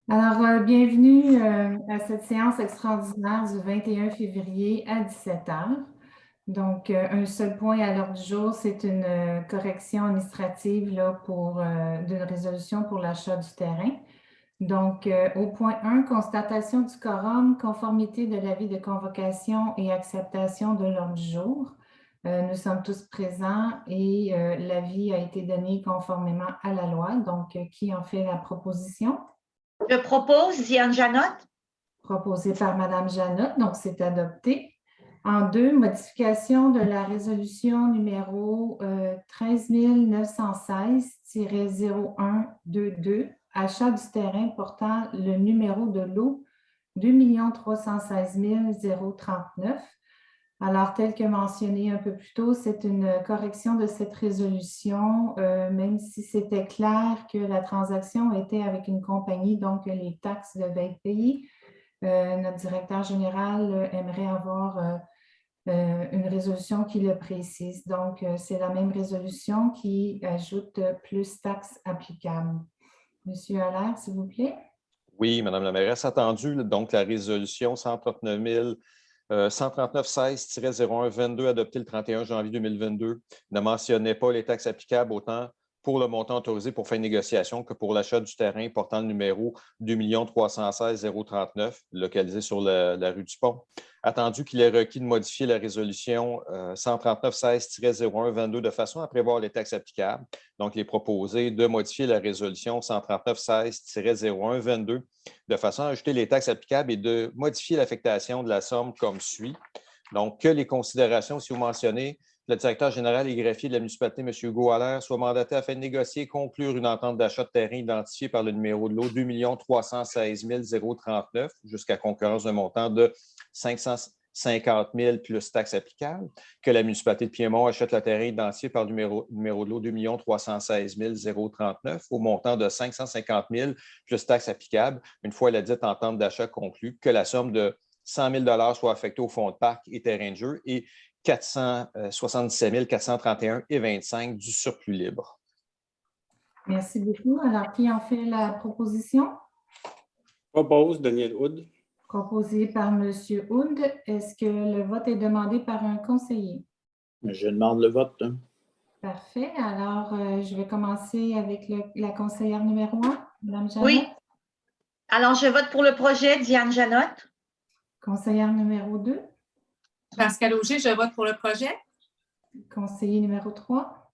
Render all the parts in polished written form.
Alors, bienvenue à cette séance extraordinaire du 21 février à 17 h. Donc, un seul point à l'ordre du jour, c'est une correction administrative là, d'une résolution pour l'achat du terrain. Donc, au point 1, constatation du quorum, conformité de l'avis de convocation et acceptation de l'ordre du jour. Nous sommes tous présents et l'avis a été donné conformément à la loi. Donc, qui en fait la proposition? Je propose Diane Janotte. Proposé par Mme Janotte, donc c'est adopté. En 2, modification de la résolution numéro 13 916-0122, achat du terrain portant le numéro de lot 2 316 039. Alors, tel que mentionné un peu plus tôt, c'est une correction de cette résolution, même si c'était clair que la transaction était avec une compagnie, donc les taxes devaient être payées. Notre directeur général aimerait avoir une résolution qui le précise. Donc, c'est la même résolution qui ajoute plus taxes applicables. Monsieur Allaire, s'il vous plaît. Oui, Madame la mairesse, attendu donc la résolution 139-16-0122 adoptée le 31 janvier 2022 ne mentionnait pas les taxes applicables autant pour le montant autorisé pour fin de négociation que pour l'achat du terrain portant le numéro 2 316 039 localisé sur la rue du Pont. Attendu qu'il est requis de modifier la résolution 139-16-0122 de façon à prévoir les taxes applicables. Donc, il est proposé de modifier la résolution 139-16-0122 de façon à ajouter les taxes applicables et de modifier l'affectation de la somme comme suit. Donc, que les considérations, si vous mentionnez, le directeur général et greffier de la municipalité, M. Hugo Allaire, soit mandaté afin de négocier et conclure une entente d'achat de terrain identifiée par le numéro de lot 2 316 039 jusqu'à concurrence d'un montant de 550 000 plus taxes applicables. Que la municipalité de Piémont achète le terrain identifié par le numéro de lot 2 316 039 au montant de 550 000 plus taxes applicables. Une fois la dite entente d'achat conclue, que la somme de 100 000 soit affectée au fonds de parc et terrain de jeu et 477 431,25 du surplus libre. Merci beaucoup. Alors, qui en fait la proposition? Propose Daniel Hood. Proposé par M. Hood. Est-ce que le vote est demandé par un conseiller? Je demande le vote. Parfait. Alors, je vais commencer avec la conseillère numéro 1, Mme Janotte. Oui. Alors, je vote pour le projet Diane Janotte. Conseillère numéro 2. Pascal Auger, je vote pour le projet. Conseiller numéro 3.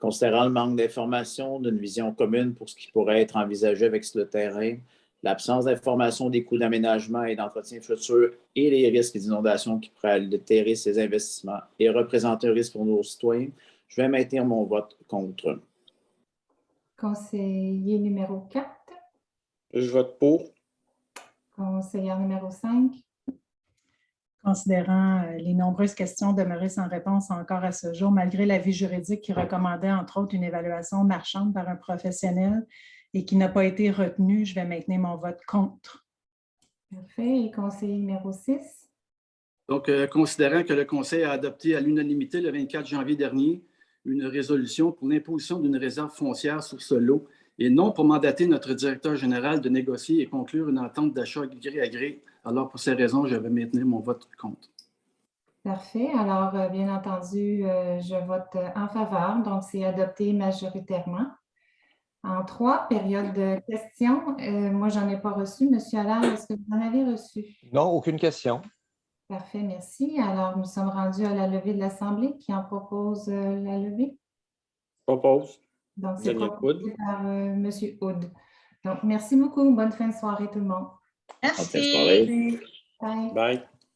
Considérant le manque d'informations, d'une vision commune pour ce qui pourrait être envisagé avec le terrain, l'absence d'information des coûts d'aménagement et d'entretien futur et les risques d'inondation qui pourraient altérer ces investissements et représenter un risque pour nos citoyens, je vais maintenir mon vote contre. Conseiller numéro 4. Je vote pour. Conseillère numéro 5. Considérant les nombreuses questions demeurées sans réponse encore à ce jour, malgré l'avis juridique qui recommandait entre autres une évaluation marchande par un professionnel et qui n'a pas été retenu, je vais maintenir mon vote contre. Parfait. Et conseiller numéro 6. Donc, considérant que le Conseil a adopté à l'unanimité le 24 janvier dernier une résolution pour l'imposition d'une réserve foncière sur ce lot et non pour mandater notre directeur général de négocier et conclure une entente d'achat gré à gré. Alors, pour ces raisons, je vais maintenir mon vote contre. Parfait. Alors, bien entendu, je vote en faveur. Donc, c'est adopté majoritairement. En 3, période de questions. Moi, je n'en ai pas reçu. Monsieur Allaire, est-ce que vous en avez reçu? Non, aucune question. Parfait, merci. Alors, nous sommes rendus à la levée de l'Assemblée. Qui en propose la levée? Propose. Donc, c'est Daniel proposé par M. Hood. Donc, merci beaucoup. Bonne fin de soirée, tout le monde. Merci. Bonne fin de soirée. Bye. Bye.